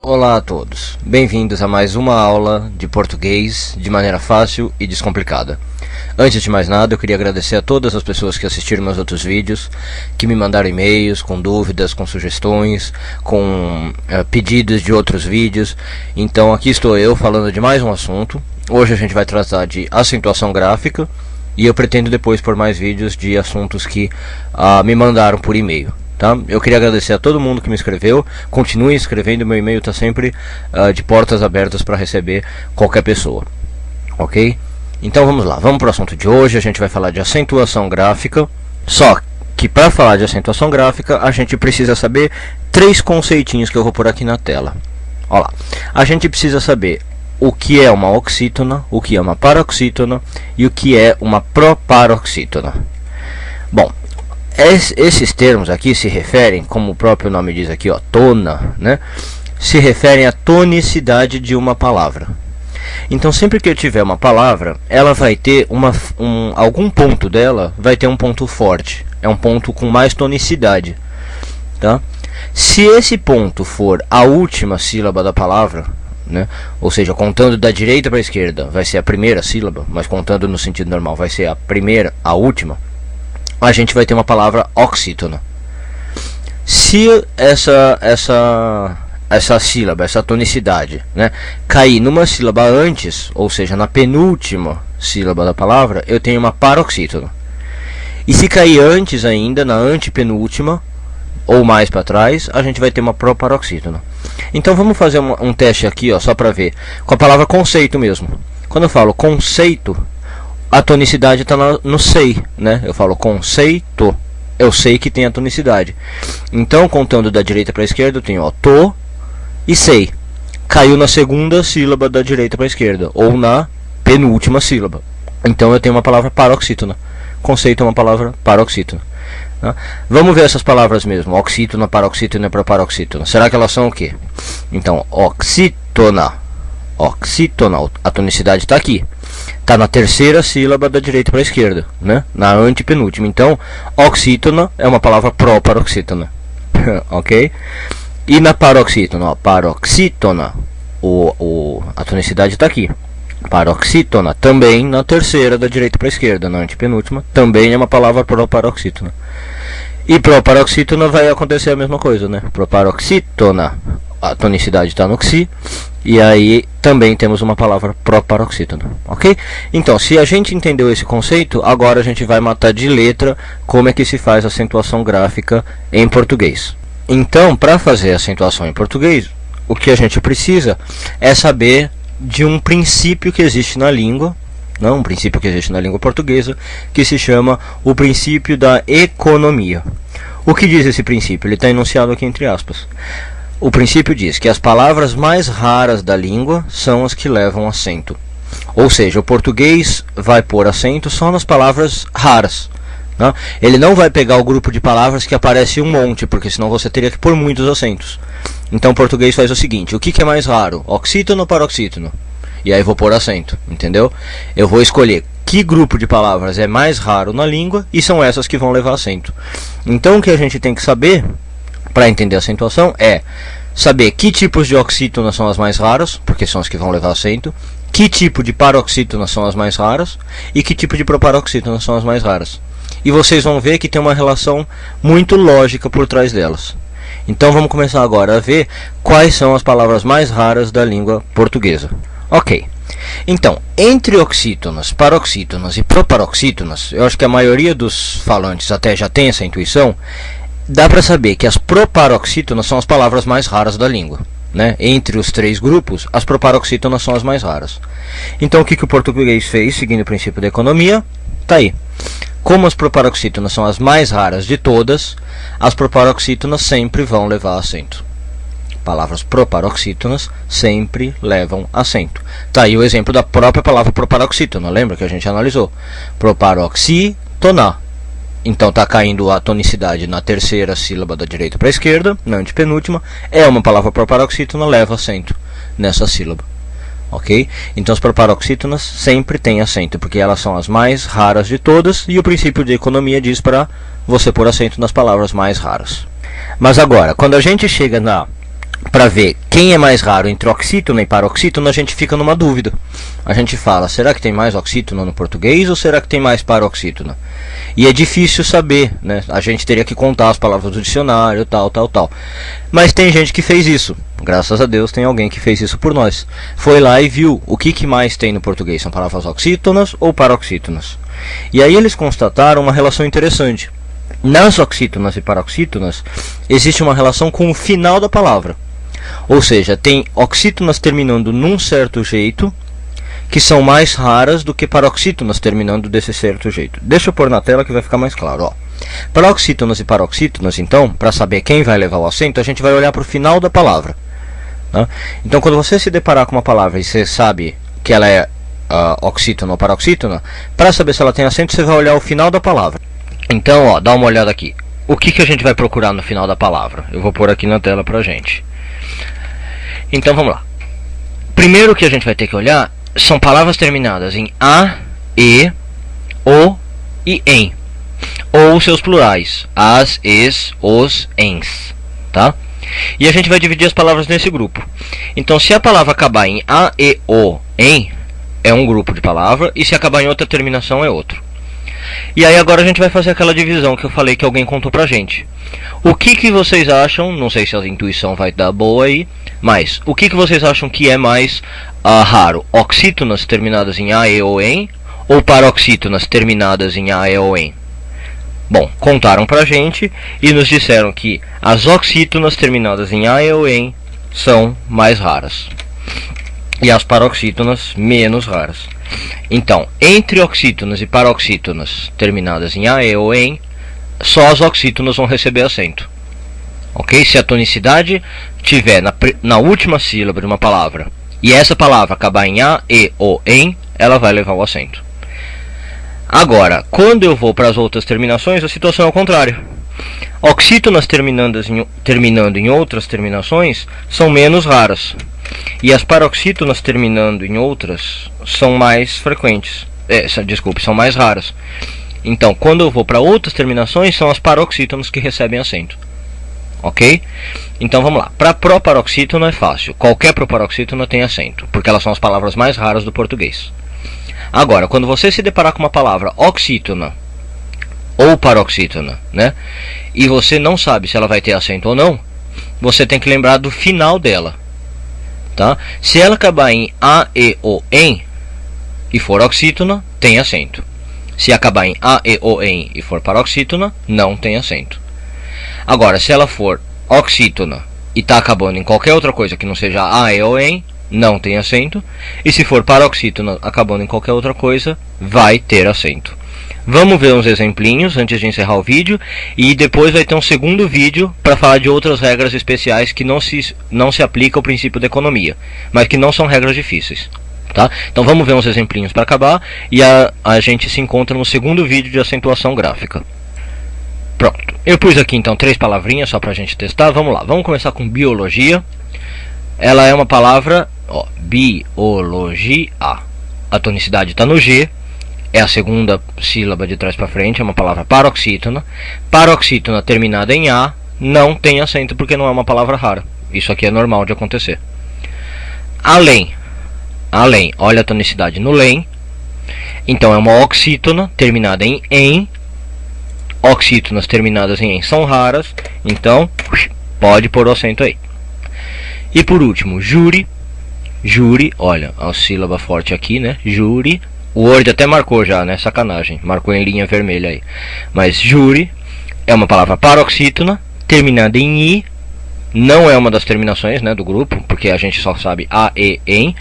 Olá a todos, bem-vindos a mais uma aula de português de maneira fácil e descomplicada. Antes de mais nada, eu queria agradecer a todas as pessoas que assistiram meus outros vídeos, que me mandaram e-mails com dúvidas, com sugestões, com pedidos de outros vídeos. Então aqui estou eu falando de mais um assunto. Hoje a gente vai tratar de acentuação gráfica e eu pretendo depois pôr mais vídeos de assuntos que me mandaram por e-mail. Tá? Eu queria agradecer a todo mundo que me escreveu. Continue escrevendo, meu e-mail está sempre de portas abertas para receber qualquer pessoa. Ok? Então vamos lá, vamos para o assunto de hoje. A gente vai falar de acentuação gráfica. Só que para falar de acentuação gráfica a gente precisa saber três conceitinhos que eu vou pôr aqui na tela. Olha lá. A gente precisa saber o que é uma oxítona, o que é uma paroxítona e o que é uma proparoxítona. Bom, esses termos aqui se referem, como o próprio nome diz aqui, ó, tona, né? Se referem à tonicidade de uma palavra. Então sempre que eu tiver uma palavra, ela vai ter algum ponto dela vai ter um ponto forte, é um ponto com mais tonicidade, tá? Se esse ponto for a última sílaba da palavra, né? Ou seja, contando da direita para a esquerda vai ser a primeira sílaba, mas contando no sentido normal vai ser a última, a gente vai ter uma palavra oxítona. Se essa sílaba, essa tonicidade, né, cair numa sílaba antes, ou seja, na penúltima sílaba da palavra, eu tenho uma paroxítona. E se cair antes ainda, na antepenúltima, ou mais para trás, a gente vai ter uma proparoxítona. Então vamos fazer um teste aqui, ó, só para ver, com a palavra conceito mesmo. Quando eu falo conceito, a tonicidade está no sei, né? Eu falo conceito, eu sei que tem a tonicidade. Então, contando da direita para a esquerda, eu tenho, ó, to e sei. Caiu na segunda sílaba da direita para a esquerda, ou na penúltima sílaba. Então eu tenho uma palavra paroxítona. Conceito é uma palavra paroxítona. Tá? Vamos ver essas palavras mesmo, oxítona, paroxítona e proparoxítona. Será que elas são o quê? Então, oxítona, a tonicidade está aqui. Está na terceira sílaba da direita para a esquerda, né? Na antepenúltima. Então, oxítona é uma palavra proparoxítona. Ok? E na paroxítona, ó, paroxítona, a tonicidade está aqui. Paroxítona também na terceira da direita para a esquerda, na antepenúltima, também é uma palavra proparoxítona. E proparoxítona vai acontecer a mesma coisa, né? Proparoxítona, a tonicidade está no xi, e aí também temos uma palavra proparoxítona, ok? Então, se a gente entendeu esse conceito, agora a gente vai matar de letra como é que se faz acentuação gráfica em português. Então, para fazer acentuação em português, o que a gente precisa é saber de um princípio que existe na língua, um princípio que existe na língua portuguesa, que se chama o princípio da economia. O que diz esse princípio? Ele está enunciado aqui entre aspas. O princípio diz que as palavras mais raras da língua são as que levam acento. Ou seja, o português vai pôr acento só nas palavras raras. Né? Ele não vai pegar o grupo de palavras que aparece um monte, porque senão você teria que pôr muitos acentos. Então o português faz o seguinte: o que é mais raro? Oxítono ou paroxítono? E aí vou pôr acento, entendeu? Eu vou escolher que grupo de palavras é mais raro na língua e são essas que vão levar acento. Então o que a gente tem que saber para entender a acentuação é saber que tipos de oxítonas são as mais raras, porque são as que vão levar acento, que tipo de paroxítonas são as mais raras e que tipo de proparoxítonas são as mais raras. E vocês vão ver que tem uma relação muito lógica por trás delas. Então vamos começar agora a ver quais são as palavras mais raras da língua portuguesa. Ok. Então, entre oxítonas, paroxítonas e proparoxítonas, eu acho que a maioria dos falantes até já tem essa intuição. Dá para saber que as proparoxítonas são as palavras mais raras da língua, né? Entre os três grupos, as proparoxítonas são as mais raras. Então o que o português fez, seguindo o princípio da economia? Tá aí. Como as proparoxítonas são as mais raras de todas, as proparoxítonas sempre vão levar acento. Palavras proparoxítonas sempre levam acento. Tá aí o exemplo da própria palavra proparoxítona, lembra que a gente analisou? Proparoxítona. Então está caindo a tonicidade na terceira sílaba da direita para a esquerda, na antepenúltima. É uma palavra proparoxítona, leva acento nessa sílaba. Ok? Então as proparoxítonas sempre têm acento, porque elas são as mais raras de todas. E o princípio de economia diz para você pôr acento nas palavras mais raras. Mas agora, quando a gente chega na para ver quem é mais raro entre oxítona e paroxítona, a gente fica numa dúvida. A gente fala, será que tem mais oxítona no português ou será que tem mais paroxítona? E é difícil saber, né? A gente teria que contar as palavras do dicionário, tal. Mas tem gente que fez isso. Graças a Deus tem alguém que fez isso por nós. Foi lá e viu o que mais tem no português. São palavras oxítonas ou paroxítonas. E aí eles constataram uma relação interessante. Nas oxítonas e paroxítonas existe uma relação com o final da palavra. Ou seja, tem oxítonas terminando num certo jeito que são mais raras do que paroxítonas terminando desse certo jeito. Deixa eu pôr na tela que vai ficar mais claro. Ó. Para oxítonas e paroxítonas, então, para saber quem vai levar o acento, a gente vai olhar para o final da palavra. Tá? Então, quando você se deparar com uma palavra e você sabe que ela é oxítona ou paroxítona, para saber se ela tem acento, você vai olhar o final da palavra. Então, ó, dá uma olhada aqui. O que a gente vai procurar no final da palavra? Eu vou pôr aqui na tela pra gente. Então, vamos lá. Primeiro que a gente vai ter que olhar são palavras terminadas em a, e, o e em. Ou seus plurais. As, es, os, ens. Tá? E a gente vai dividir as palavras nesse grupo. Então, se a palavra acabar em a, e, o, em, é um grupo de palavra. E se acabar em outra terminação, é outro. E aí agora a gente vai fazer aquela divisão que eu falei que alguém contou pra gente. O que vocês acham, não sei se a intuição vai dar boa aí, mas o que vocês acham que é mais raro? Oxítonas terminadas em a, e ou em, ou paroxítonas terminadas em a, e ou em? Bom, contaram pra gente e nos disseram que as oxítonas terminadas em a, e ou em são mais raras. E as paroxítonas menos raras. Então, entre oxítonas e paroxítonas terminadas em a, e ou em, só as oxítonas vão receber acento. Ok? Se a tonicidade tiver na última sílaba de uma palavra e essa palavra acabar em a, e ou em, ela vai levar o acento. Agora, quando eu vou para as outras terminações, a situação é ao contrário. Oxítonas terminando em outras terminações são menos raras. E as paroxítonas terminando em outras são mais frequentes. São mais raras. Então, quando eu vou para outras terminações, são as paroxítonas que recebem acento. Ok? Então vamos lá. Para proparoxítona é fácil. Qualquer proparoxítona tem acento, porque elas são as palavras mais raras do português. Agora, quando você se deparar com uma palavra oxítona ou paroxítona, né? E você não sabe se ela vai ter acento ou não, você tem que lembrar do final dela. Tá? Se ela acabar em a, e ou em e for oxítona, tem acento. Se acabar em a, e ou em e for paroxítona, não tem acento. Agora, se ela for oxítona e está acabando em qualquer outra coisa que não seja a, e ou em, não tem acento. E se for paroxítona acabando em qualquer outra coisa, vai ter acento. Vamos ver uns exemplinhos antes de encerrar o vídeo. E depois vai ter um segundo vídeo para falar de outras regras especiais que não se aplica ao princípio da economia, mas que não são regras difíceis. Tá? Então vamos ver uns exemplinhos para acabar. E a gente se encontra no segundo vídeo de acentuação gráfica. Pronto. Eu pus aqui então 3 palavrinhas só para a gente testar. Vamos lá. Vamos começar com biologia. Ela é uma palavra, ó, biologia. A tonicidade está no G. É a segunda sílaba de trás para frente. É uma palavra paroxítona. Paroxítona terminada em A não tem acento porque não é uma palavra rara. Isso aqui é normal de acontecer. Além. Olha a tonicidade no LEM. Então é uma oxítona terminada em EM. Oxítonas terminadas em EM são raras. Então pode pôr o acento aí. E por último, júri. Júri, olha, a sílaba forte aqui, né? Júri. O Word até marcou já, né? Sacanagem. Marcou em linha vermelha aí. Mas júri é uma palavra paroxítona terminada em I. Não é uma das terminações, né, do grupo, porque a gente só sabe a, e, em.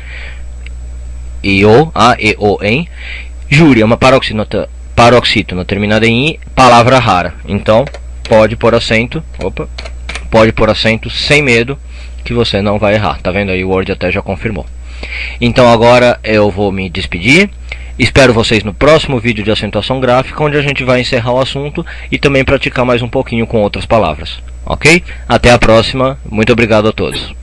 E o, a, e, o, em. Júri é uma paroxítona terminada em I, palavra rara. Então, pode pôr acento. Opa. Pode pôr acento sem medo, que você não vai errar. Tá vendo aí? O Word até já confirmou. Então agora eu vou me despedir. Espero vocês no próximo vídeo de acentuação gráfica, onde a gente vai encerrar o assunto e também praticar mais um pouquinho com outras palavras. Ok? Até a próxima. Muito obrigado a todos.